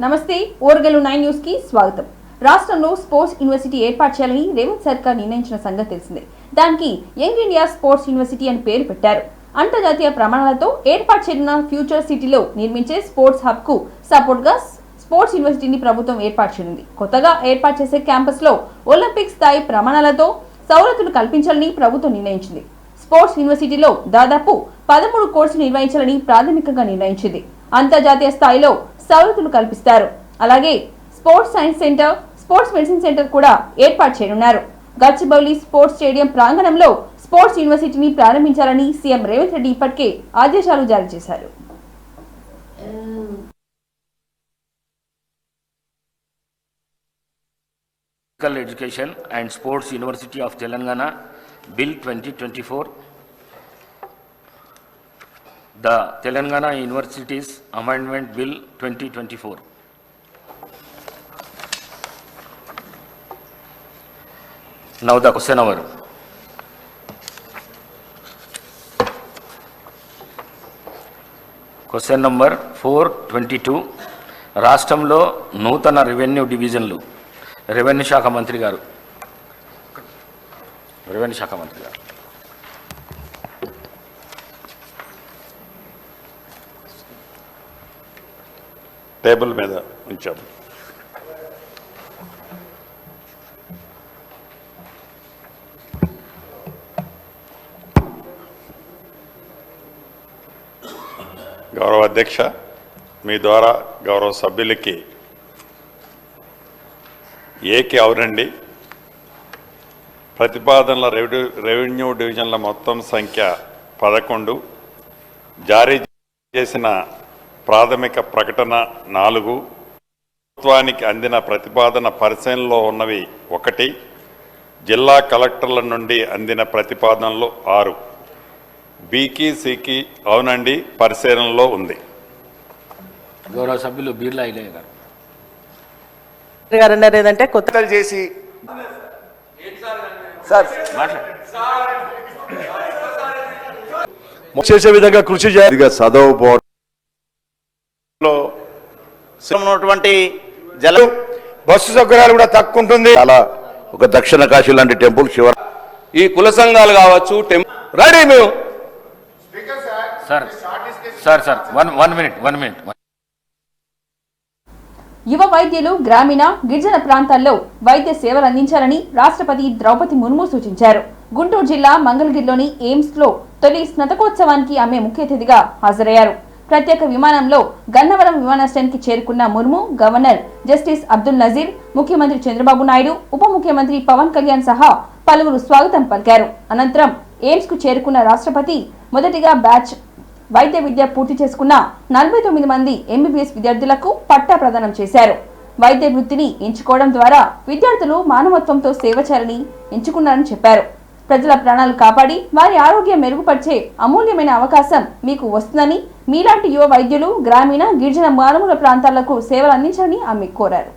నమస్తే ఓర్గలు 9 న్యూస్ కి స్వాగతం. రాష్ట్రంలో స్పోర్ట్స్ యూనివర్సిటీ ఏర్పాటు చేయాలని రేవంత్ సర్కార్ నిర్ణయించిన సంగతి తెలిసిందే. దానికి యంగ్ ఇండియా స్పోర్ట్స్ యూనివర్సిటీ అని పేరు పెట్టారు. అంతర్జాతీయ ప్రమాణాలతో ఏర్పాటు చేయనున్న ఫ్యూచర్ సిటీలో నిర్మించే స్పోర్ట్స్ హబ్ కు సపోర్ట్ గా స్పోర్ట్స్ యూనివర్సిటీని ప్రభుత్వం ఏర్పాటు చేయనుంది. కొత్తగా ఏర్పాటు చేసే క్యాంపస్ లో ఒలింపిక్ స్థాయి ప్రమాణాలతో సౌలతులు కల్పించాలని ప్రభుత్వం నిర్ణయించింది. స్పోర్ట్స్ యూనివర్సిటీలో దాదాపు 13 కోర్సులు నిర్వహించాలని ప్రాథమికంగా నిర్ణయించింది. అంతర్జాతీయ స్థాయిలో సౌలతులు కల్పిస్తారు. అలాగే sports science centre, sports medicine centre కూడా ఏర్పాటు చేయనున్నారు. గచ్చిబౌలి స్పోర్ట్స్ స్టేడియం ప్రాంగణంలో స్పోర్ట్స్ యూనివర్సిటీని ప్రారంభించాలని సీఎం రేవంత్ రెడ్డి ఇప్పటికే ఆదేశాలు జారీ చేశారు. Physical Education and Sports University of Telangana Bill 2024, the Telangana Universities Amendment Bill 2024. Now the question hour. Question number 422. రాష్ట్రంలో నూతన రెవెన్యూ డివిజన్లు రెవెన్యూ శాఖ మంత్రి గారు టేబుల్ మీద ఉంచాము. గౌరవ అధ్యక్ష, మీ ద్వారా గౌరవ సభ్యులకి ఏకి అవునండి ప్రతిపాదనల రెవెన్యూ డివిజన్ల మొత్తం సంఖ్య 11, జారీ చేసిన ప్రాథమిక ప్రకటన 4, ప్రభుత్వానికి అందిన ప్రతిపాదన పరిశీలనలో ఉన్నవి 1, జిల్లా కలెక్టర్ల నుండి అందిన ప్రతిపాదనలు 6, బీకి సికి అవునండి పరిశీలనలో ఉంది. గౌరవ సభ్యులు బీర్లా ఇలయ్య గారు అన్నారు ఏదంటే కొత్త చేసి సార్ చేసే విధంగా కృషి చేయాలి. ఉన్నటువంటి జల బస్సు సౌకర్యాలు కూడా తక్కువ ఉంటుంది. చాలా ఒక దక్షిణ కాశీ లాంటి టెంపుల్ శివ ఈ కుల సంఘాలు కావచ్చు రెడీ మేము సార్ 1 మినిట్. యువ వైద్యులు గ్రామీణ గిరిజన ప్రాంతాల్లో వైద్య సేవలు అందించాలని రాష్ట్రపతి ద్రౌపది ముర్ము సూచించారు. గుంటూరు జిల్లా మంగళగిరిలోని ఎయిమ్స్ లో తొలి స్నాతకోత్సవానికి ఆమె ముఖ్య అతిథిగా హాజరయ్యారు. ప్రత్యేక విమానంలో గన్నవరం విమానాశ్రయానికి చేరుకున్న ముర్ము గవర్నర్ జస్టిస్ అబ్దుల్ నజీర్, ముఖ్యమంత్రి చంద్రబాబు నాయుడు, ఉప ముఖ్యమంత్రి పవన్ కళ్యాణ్ సహా పలువురు స్వాగతం పలికారు. అనంతరం ఎయిమ్స్ కు చేరుకున్న రాష్ట్రపతి మొదటిగా బ్యాచ్ వైద్య విద్య పూర్తి చేసుకున్న 49 మంది ఎంబీబీఎస్ విద్యార్థులకు పట్టా ప్రదానం చేశారు. వైద్య వృత్తిని ఎంచుకోవడం ద్వారా విద్యార్థులు మానవత్వంతో సేవ చేయాలని ఎంచుకున్నారని చెప్పారు. ప్రజల ప్రాణాలు కాపాడి వారి ఆరోగ్యం మెరుగుపరిచే అమూల్యమైన అవకాశం మీకు వస్తుందని, మీలాంటి యువ వైద్యులు గ్రామీణ గిరిజన మారుమూల ప్రాంతాలకు సేవలు అందించాలని ఆమె కోరారు.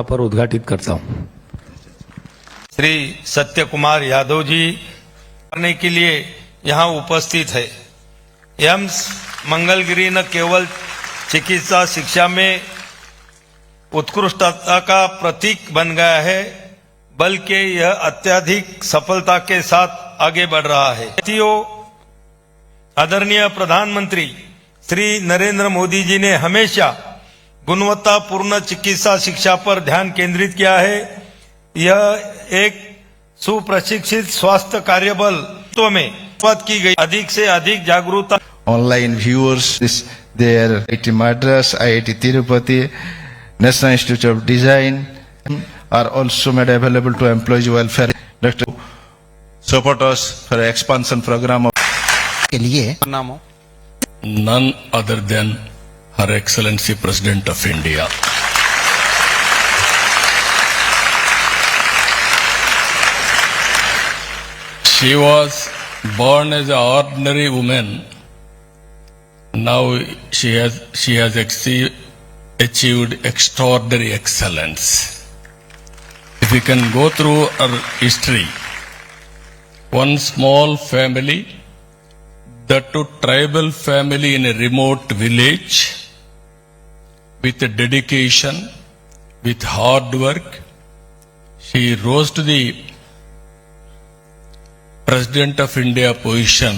पर उद्घाटित करता हूं। श्री सत्य कुमार यादव जी करने के लिए यहाँ उपस्थित है। एम्स मंगलगिरी न केवल चिकित्सा शिक्षा में उत्कृष्टता का प्रतीक बन गया है, बल्कि यह अत्यधिक सफलता के साथ आगे बढ़ रहा है। आदरणीय प्रधानमंत्री श्री नरेंद्र मोदी जी ने हमेशा गुणवत्तापूर्ण चिकित्सा शिक्षा पर ध्यान केंद्रित किया है। यह एक सुप्रशिक्षित स्वास्थ्य कार्यबल में की गई अधिक से अधिक जागरूकता। Online viewers, their IIT Madras, IIT Tirupati, National Institute of Design are also made available to employees welfare. Dr. Support us for expansion program के लिए None other than Her Excellency President of India. She was born as an ordinary woman. Now she has achieved extraordinary excellence. If we can go through her history, one small family, that to tribal family in a remote village, with dedication, with hard work, she rose to the President of India position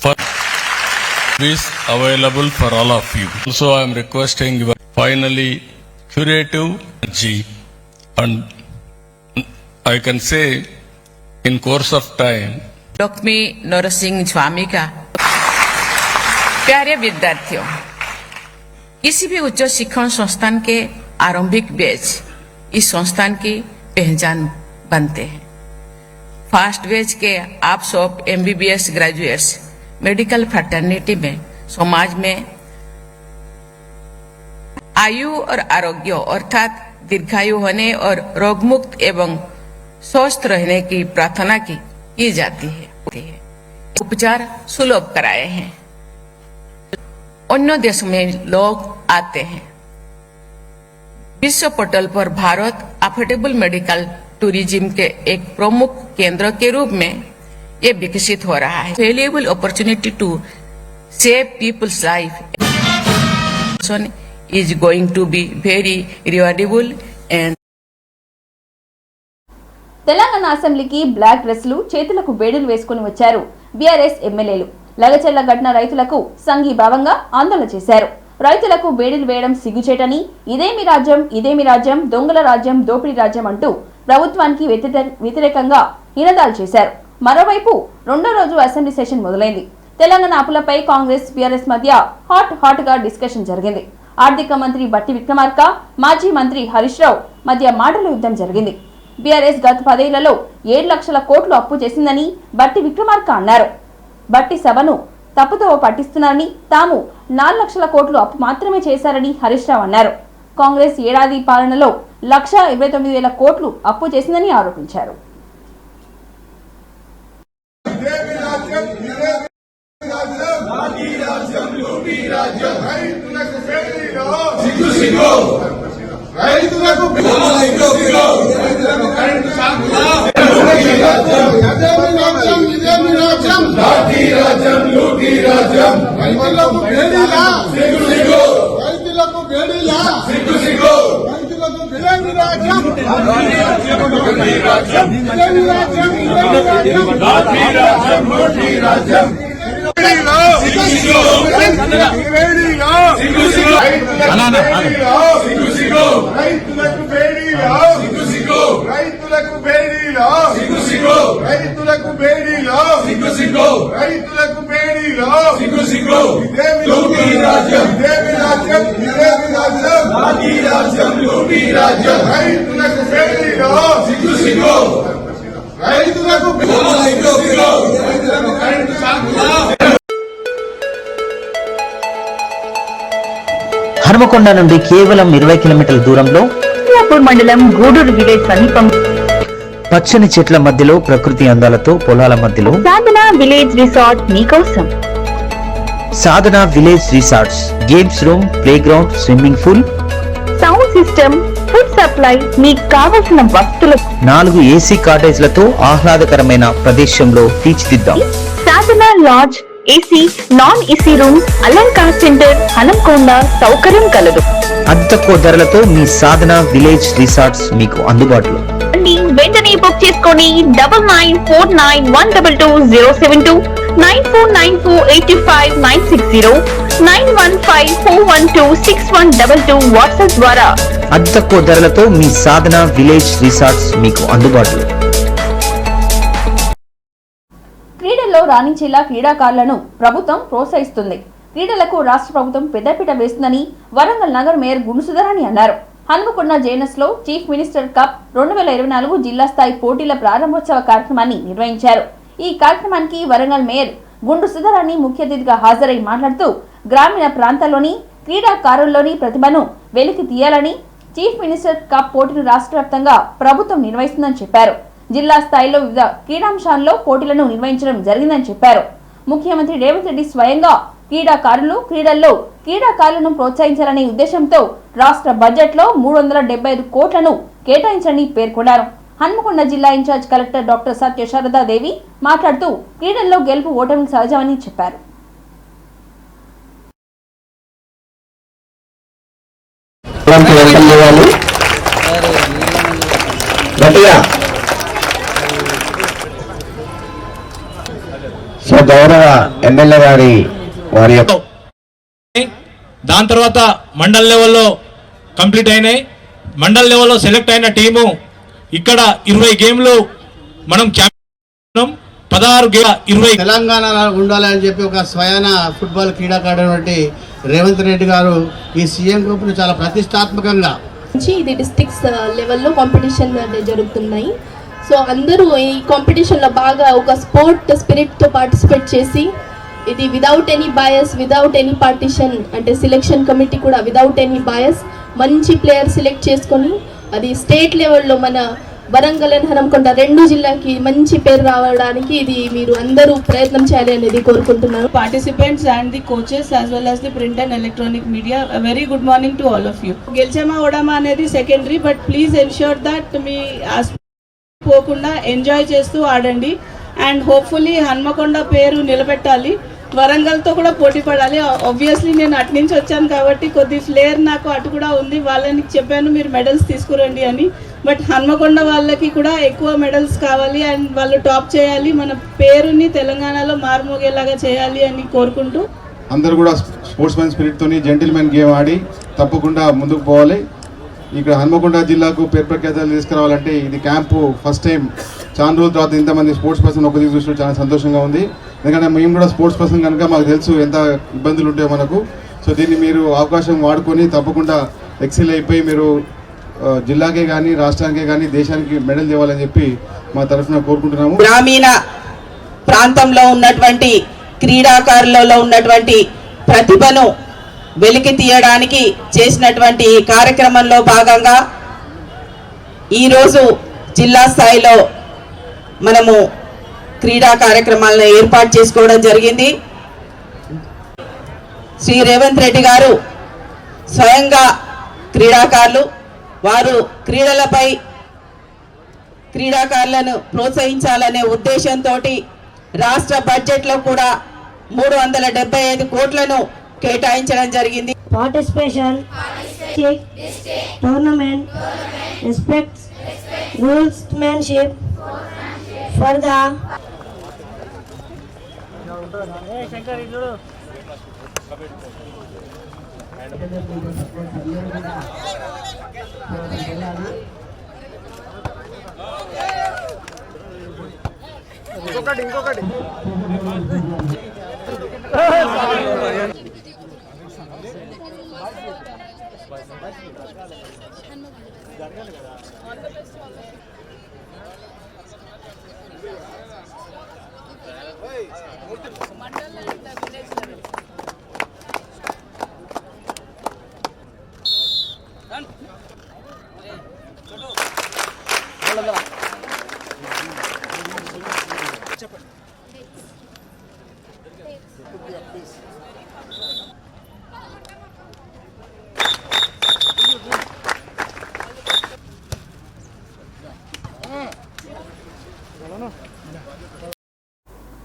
for is available for all of you. So I am requesting your finally curative energy, and I can say in course of time Lakshmi Narasimha स्वामी का प्यारे विद्यार्थियों, किसी भी उच्च शिक्षण संस्थान के आरंभिक बैच इस संस्थान की पहचान बनते हैं। फर्स्ट बैच के आप सब MBBS ग्रेजुएट्स मेडिकल फ्रेटर्निटी में समाज में आयु और आरोग्य अर्थात दीर्घायु होने और रोगमुक्त एवं स्वस्थ रहने की प्रार्थना की जाती है। उपचार सुलभ कराए हैं। अन्य देशों में लोग आते हैं। विश्व पटल पर भारत अफोर्डेबल मेडिकल टूरिज्म के एक प्रमुख केंद्र के रूप में ये विकसित हो रहा है। Valuable opportunity to save people's life is going to be very rewardable and Telangana అసెంబ్లీకి బ్లాక్ డ్రెస్లు చేతులకు బేడులు వేసుకుని వచ్చారు బీఆర్ఎస్ ఎమ్మెల్యేలు. లగచర్ల ఘటన రైతులకు సంఘీభావంగా ఆందోళన చేశారు. రైతులకు బేడులు వేయడం సిగ్గుచేటని, ఇదేమి రాజ్యం, దొంగల రాజ్యం, దోపిడీ రాజ్యం అంటూ ప్రభుత్వానికి వ్యతిరేకంగా నినాదాలు చేశారు. మరోవైపు రెండో రోజు అసెంబ్లీ సెషన్ మొదలైంది. తెలంగాణ అప్పులపై కాంగ్రెస్ బీఆర్ఎస్ మధ్య హాట్ గా డిస్కషన్ జరిగింది. ఆర్థిక మంత్రి బట్టి విక్రమార్క, మాజీ మంత్రి హరీష్ రావు మధ్య మాటల యుద్ధం జరిగింది. బీఆర్ఎస్ గత 10 ఏళ్లలో 7 లక్షల కోట్లు అప్పు చేసిందని బట్టి విక్రమార్క అన్నారు. బట్టి సభను తప్పుదోవ పట్టిస్తున్నారని, తాము 4 లక్షల కోట్లు అప్పు మాత్రమే చేశారని హరీష్ రావు అన్నారు. కాంగ్రెస్ ఏడాది పాలనలో 1,29,000 కోట్లు అప్పు చేసిందని ఆరోపించారు. హర్మకొండ నుండి కేవలం 20 కిలోమీటర్ల దూరంలో మండలం గూడూరు విలేజ్ సమీపం పచ్చని చెట్ల మధ్యలో ప్రకృతి అందాలతో పొలాల మధ్యలో సాధన విలేజ్ రిసార్ట్ మీకోసం. Sadhana village resorts, games room, play ground, swimming pool, sound system, food supply, మీకు కావలసిన వస్తువులు 4 ఏసీ కాటేజ్లతో ఆహ్లాదకరమైన ప్రదేశంలో తీర్చిదిద్దాం. Sadhana lodge, AC, non AC rooms, Alankar centre, Hanamkonda సౌకర్యం కలదు. అతి తక్కువ ధరలతో మీ సాధన విలేజ్ రిసార్ట్స్ మీకు అందుబాటులో. వెంటనే బుక్ చేసుకోండి. 9949122072, 9494859609, 9154126122 వాట్సాప్ ద్వారా అతి తక్కువ ధరలతో మీ సాధన విలేజ్ రిసార్ట్స్ మీకు అందుబాటులో. క్రీడల్లో రాణించేలా క్రీడాకారులను ప్రభుత్వం ప్రోత్సహిస్తుంది. క్రీడలకు రాష్ట్ర ప్రభుత్వం పెద్దపీట వేస్తుందని వరంగల్ నగర మేయర్ గుండు సుధారాణి అన్నారు. హన్మకొండ జేఎన్ఎస్ లో చీఫ్ మినిస్టర్ కప్ 2024 జిల్లా స్థాయి పోటీల ప్రారంభోత్సవ కార్యక్రమాన్ని నిర్వహించారు. ఈ కార్యక్రమానికి వరంగల్ మేయర్ గుండు సుధారాణి ముఖ్య అతిథిగా హాజరై మాట్లాడుతూ గ్రామీణ ప్రాంతాల్లోని క్రీడాకారుల్లోని ప్రతిభను వెలికి తీయాలని, చీఫ్ మినిస్టర్ కప్ పోటీలు రాష్ట్ర వ్యాప్తంగా ప్రభుత్వం నిర్వహిస్తుందని చెప్పారు. జిల్లా స్థాయిలో వివిధ క్రీడాంశాల్లో పోటీలను నిర్వహించడం జరిగిందని చెప్పారు. ముఖ్యమంత్రి రేవంత్ రెడ్డి స్వయంగా క్రీడాకారులను ప్రోత్సహించాలనే ఉద్దేశంతో రాష్ట్ర బడ్జెట్ లో 375 కోట్లను కేటాయించాలని పేర్కొన్నారు. హన్మకొండ జిల్లా ఇన్ఛార్జ్ కలెక్టర్ డాక్టర్ సత్య శారదాదేవి మాట్లాడుతూ క్రీడల్లో గెలుపు ఓటమి సహజమని చెప్పారు. గౌరవ ఎమ్మెల్యే గారి వారి దాని తర్వాత మండల్ లెవెల్లో కంప్లీట్ అయినాయి. మండల్ లెవెల్లో సెలెక్ట్ అయిన టీము ఇక్కడ 20 గేమ్లు మనం 16 20 తెలంగాణ ఉండాలని చెప్పి ఒక స్వయాన ఫుట్బాల్ క్రీడాకారుడు రేవంత్ రెడ్డి గారు ఈ సీఎం గ్రూప్ ను చాలా ప్రతిష్టాత్మకంగా ఇది డిస్ట్రిక్ట్స్ లెవెల్లో కాంపిటీషన్ జరుగుతున్నాయి. సో అందరూ ఈ కాంపిటీషన్లో బాగా ఒక స్పోర్ట్ స్పిరిట్తో పార్టిసిపేట్ చేసి ఇది without any bias, without any partition, అంటే సెలెక్షన్ కమిటీ కూడా విదౌట్ ఎనీ బయస్ మంచి ప్లేయర్ సెలెక్ట్ చేసుకొని అది స్టేట్ లెవెల్లో మన వరంగల్ అండ్ హనంకొండ 2 జిల్లాకి మంచి పేరు రావడానికి ఇది మీరు అందరూ ప్రయత్నం చేయాలి అనేది కోరుకుంటున్నాను. Participants and the coaches as well as the print and electronic media, very good morning to all of you. గెలిచామా ఓడామా అనేది secondary, but please ensure that మీ పోకుండా ఎంజాయ్ చేస్తూ ఆడండి. అండ్ హోప్ఫుల్లీ హన్మకొండ పేరు నిలబెట్టాలి, వరంగల్తో కూడా పోటీ పడాలి. ఆబ్వియస్లీ నేను అటు నుంచి వచ్చాను కాబట్టి కొద్ది ఫ్లేర్ నాకు అటు కూడా ఉంది. వాళ్ళని చెప్పాను మీరు మెడల్స్ తీసుకురండి అని, బట్ హన్మకొండ వాళ్ళకి కూడా ఎక్కువ మెడల్స్ కావాలి అండ్ వాళ్ళు టాప్ చేయాలి, మన పేరుని తెలంగాణలో మారుమోగేలాగా చేయాలి అని కోరుకుంటూ అందరూ కూడా స్పోర్ట్స్ మ్యాన్ స్పిరిట్తో జెంటిల్మెన్ గేమ్ ఆడి తప్పకుండా ముందుకు పోవాలి. ఇక్కడ హన్మకొండ జిల్లాకు పేరు ప్రఖ్యాతలు తీసుకురావాలంటే ఇది క్యాంపు ఫస్ట్ టైం. చాలా రోజుల తర్వాత ఇంతమంది స్పోర్ట్స్ పర్సన్ ఒక దిగు చూసిన చాలా సంతోషంగా ఉంది. ఎందుకంటే మేము కూడా స్పోర్ట్స్ పర్సన్ కనుక మాకు తెలుసు ఎంత ఇబ్బందులు ఉంటాయో మనకు. సో దీన్ని మీరు అవకాశం వాడుకొని తప్పకుండా ఎక్సెల్ అయిపోయి మీరు జిల్లాకే కానీ రాష్ట్రానికే కానీ దేశానికి మెడల్ తేవాలని చెప్పి మా తరఫున కోరుకుంటున్నాము. గ్రామీణ ప్రాంతంలో ఉన్నటువంటి క్రీడాకారులలో ఉన్నటువంటి ప్రతిభను వెలికి తీయడానికి చేసినటువంటి ఈ కార్యక్రమంలో భాగంగా ఈరోజు జిల్లా స్థాయిలో మనము క్రీడా కార్యక్రమాలను ఏర్పాటు చేసుకోవడం జరిగింది. శ్రీ రేవంత్ రెడ్డి గారు స్వయంగా క్రీడాకారులు, వారు క్రీడలపై క్రీడాకారులను ప్రోత్సహించాలనే ఉద్దేశంతో రాష్ట్ర బడ్జెట్లో కూడా 375 కోట్లను కేటాయించడం జరిగింది. పార్టిసిపేషన్, టోర్నమెంట్, రెస్పెక్ట్స్, రూల్స్మెన్షిప్ ఫర్ ద ఇంకొకటి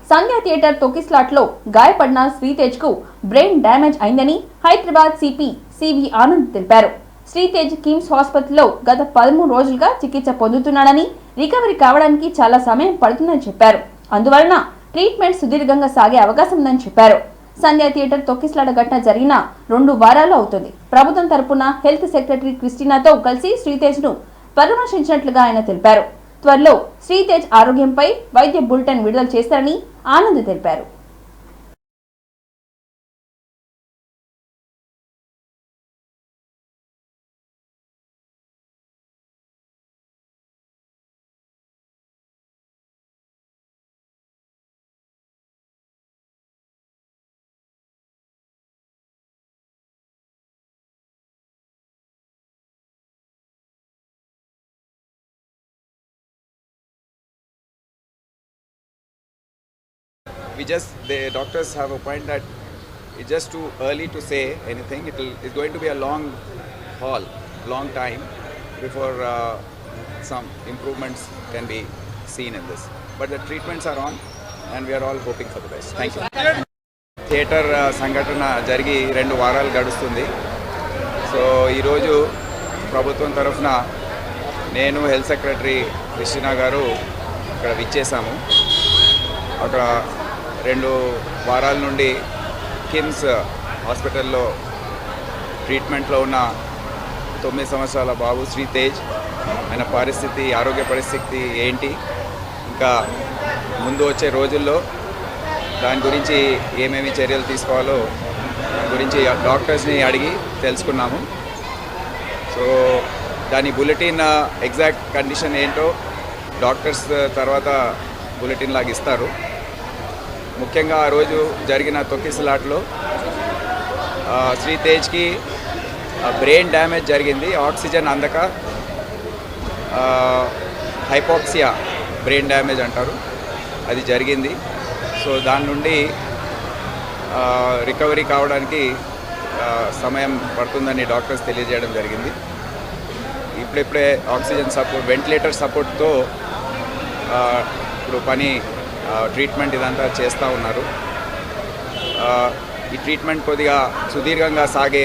సంధ్య థియేటర్ తొక్కిస్లాట్ లో గాయపడిన శ్రీతేజ్ కు బ్రెయిన్ డ్యామేజ్ అయిందని హైదరాబాద్ సిపి సివి ఆనంద్ తెలిపారు. శ్రీతేజ్ కిమ్స్ హాస్పిటల్లో గత 13 రోజులుగా చికిత్స పొందుతున్నాడని, రికవరీ కావడానికి చాలా సమయం పడుతుందని చెప్పారు. అందువలన ట్రీట్మెంట్ సుదీర్ఘంగా సాగే అవకాశం ఉందని చెప్పారు. సంధ్య థియేటర్ తొక్కిస్లాట ఘటన జరిగిన 2 వారాలు అవుతుంది. ప్రభుత్వం తరపున హెల్త్ సెక్రటరీ క్రిస్టినాతో కలిసి శ్రీతేజ్ ను పరామర్శించినట్లుగా ఆయన తెలిపారు. త్వరలో శ్రీతేజ్ ఆరోగ్యంపై వైద్య బులెటిన్ విడుదల చేస్తారని ఆనంద్ తెలిపారు. The doctors have opined that it's just too early to say anything. It's going to be a long haul, long time before some improvements can be seen in this. But the treatments are on and we are all hoping for the best. Thank you. Theatre సంఘటన జరిగి 2 వారాలు గడుస్తుంది. So ఈరోజు ప్రభుత్వం తరఫున నేను health secretary Christina గారు ఇక్కడ విచ్చేసాము. అక్కడ 2 వారాల నుండి కిమ్స్ హాస్పిటల్లో ట్రీట్మెంట్లో ఉన్న 9 సంవత్సరాల బాబు శ్రీతేజ్, ఆయన ఆరోగ్య పరిస్థితి ఏంటి, ఇంకా ముందు వచ్చే రోజుల్లో దాని గురించి ఏమేమి చర్యలు తీసుకోవాలో దాని గురించి డాక్టర్స్ని అడిగి తెలుసుకున్నాము. సో దాని బులెటిన్ ఎగ్జాక్ట్ కండిషన్ ఏంటో డాక్టర్స్ తర్వాత బులెటిన్ లాగా ఇస్తారు. ముఖ్యంగా ఆ రోజు జరిగిన తొక్కిసలాట్లో శ్రీతేజ్కి బ్రెయిన్ డ్యామేజ్ జరిగింది. ఆక్సిజన్ అందక హైపోక్సియా బ్రెయిన్ డ్యామేజ్ అంటారు, అది జరిగింది. సో దాని నుండి రికవరీ కావడానికి సమయం పడుతుందని డాక్టర్స్ తెలియజేయడం జరిగింది. ఇప్పుడే ఆక్సిజన్ సపోర్ట్, వెంటిలేటర్ సపోర్ట్తో ఇప్పుడు ట్రీట్మెంట్ ఇదంతా చేస్తూ ఉన్నారు. ఈ ట్రీట్మెంట్ కొద్దిగా సుదీర్ఘంగా సాగే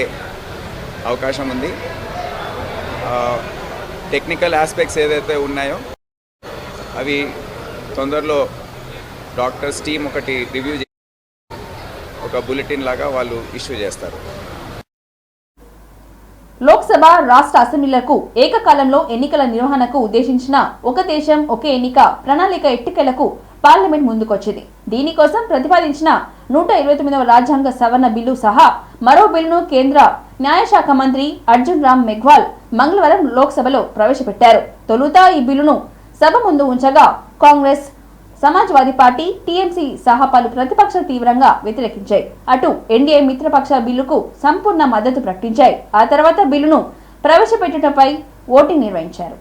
అవకాశం ఉంది. టెక్నికల్ ఆస్పెక్ట్స్ ఏదైతే ఉన్నాయో అవి తొందరలో డాక్టర్స్ టీమ్ ఒకటి రివ్యూ చేసి ఒక బులెటిన్ లాగా వాళ్ళు ఇష్యూ చేస్తారు. లోక్సభ, రాష్ట్ర అసెంబ్లీలకు ఏకకాలంలో ఎన్నికల నిర్వహణకు ఉద్దేశించిన ఒక దేశం ఒకే ఎన్నిక ప్రణాళిక ఎట్టికలకు పార్లమెంట్ ముందుకొచ్చింది. దీనికోసం ప్రతిపాదించిన 129వ రాజ్యాంగ సవరణ బిల్లు సహా మరో బిల్లును కేంద్ర న్యాయశాఖ మంత్రి అర్జున్ రామ్ మెఘ్వాల్ మంగళవారం లోక్సభలో ప్రవేశపెట్టారు. తొలుత ఈ బిల్లును సభ ముందు ఉంచగా కాంగ్రెస్, సమాజ్వాదీ పార్టీ, టీఎంసీ సహా పలు ప్రతిపక్షాలు తీవ్రంగా వ్యతిరేకించాయి. అటు ఎన్డీఏ మిత్రపక్ష బిల్లుకు సంపూర్ణ మద్దతు ప్రకటించాయి. ఆ తర్వాత బిల్లును ప్రవేశపెట్టడంపై ఓటింగ్ నిర్వహించారు.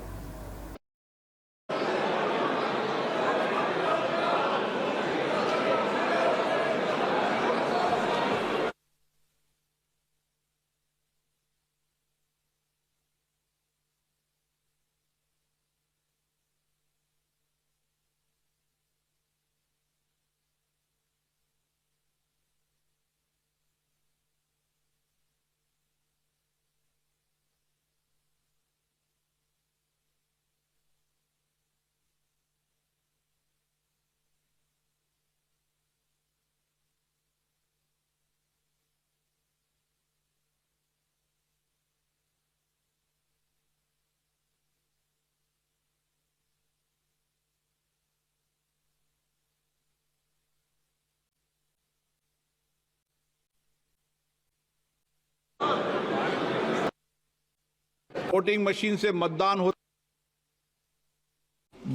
वोटिंग मशीन से मतदान हो,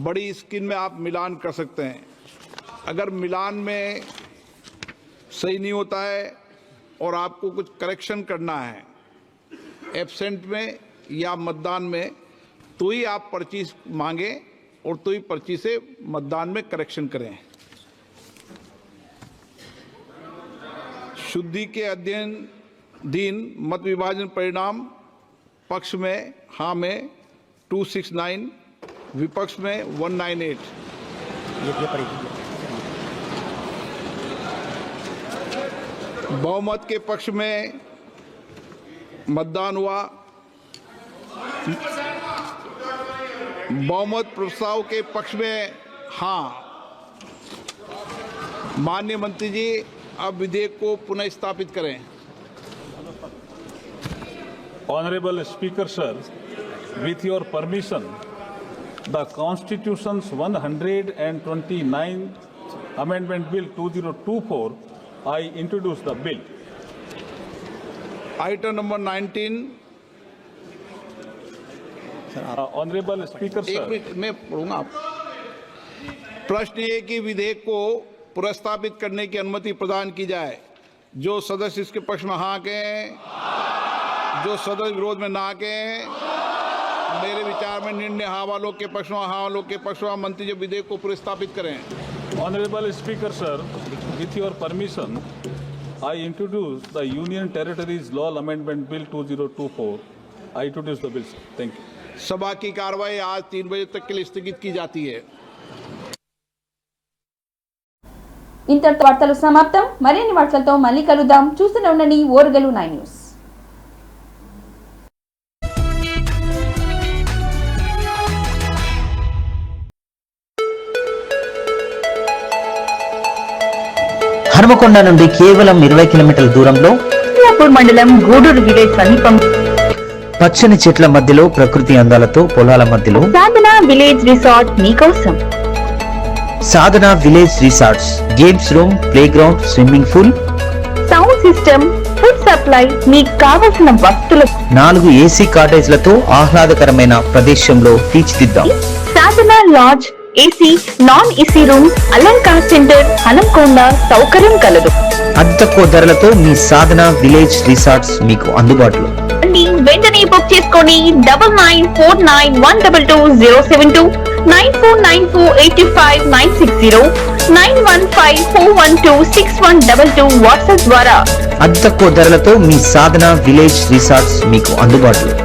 बड़ी स्क्रीन में आप मिलान कर सकते हैं. अगर मिलान में सही नहीं होता है और आपको कुछ करेक्शन करना है एब्सेंट में या मतदान में, तो ही आप पर्ची मांगे और तो ही पर्ची से मतदान में करेक्शन करें. शुद्धि के अध्ययन मत विभाजन परिणाम पक्ष में हाँ में 269, विपक्ष में 198. बहुमत के पक्ष में मतदान हुआ। बहुमत प्रस्ताव के पक्ष में हाँ। माननीय मंत्री जी, अब विधेयक को पुनः स्थापित करें। Honorable Speaker, sir, with your permission, the Constitution's 129th Amendment Bill 2024, I introduce the bill. Item number 19. Honorable Speaker, एक sir. मिनट मैं पढ़ूंगा। प्रश्न ये कि विधेयक को पुनर्स्थापित करने की अनुमति प्रदान की जाए। जो सदस्य इसके पक्ष में हाँ कहें, जो सदस्य विरोध में ना कहें। मेरे विचार में निर्णय हाँ वालों के पक्ष में, हाँ वालों के पक्ष में। मंत्री जी विधेयक को पुनर्स्थापित करें। Honorable Speaker, sir, with your permission, I introduce the Union Territories Law Amendment Bill 2024. I introduce the bill, sir. Thank you. सभा की कार्रवाई आज 3 बजे तक के लिए स्थगित की जाती है। ఇంతటితో వార్తలు సమాప్తం. మరిన్ని వార్తలతో మళ్ళీ కలుద్దాం. చూస్తూనే ఉండండి ఓరుగల్లు 9 న్యూస్. హనుమకొండ నుండి కేవలం 20 కిలోమీటర్ల దూరంలో మియాపూర్ మండలం గూడూరు విలేజ్ సమీపం పచ్చని చెట్ల మధ్యలో ప్రకృతి అందాలతో పొలాల మధ్యలో సాధన విలేజ్ రిసార్ట్ మీకోసం. Sadhana village resorts games room, play ground, swimming pool, sound system, food supply, మీకు కావలసిన వస్తువులు 4 ఏసీ కాటేజ్లతో ఆహ్లాదకరమైన ప్రదేశంలో తీర్చిదిద్దాం. Sadhana lodge, AC, non AC rooms, Alankar centre, Hanumakonda సౌకర్యం కలదు. అతి తక్కువ ధరలతో మీ సాధన విలేజ్ రిసార్ట్స్ మీకు అందుబాటులో. వెంటనే బుక్ చేసుకోండి. 9949122072, 9494859609, 9154126122 వాట్సాప్ ద్వారా అతి తక్కువ ధరలతో మీ సాధన విలేజ్ రిసార్ట్స్ మీకు అందుబాటులో.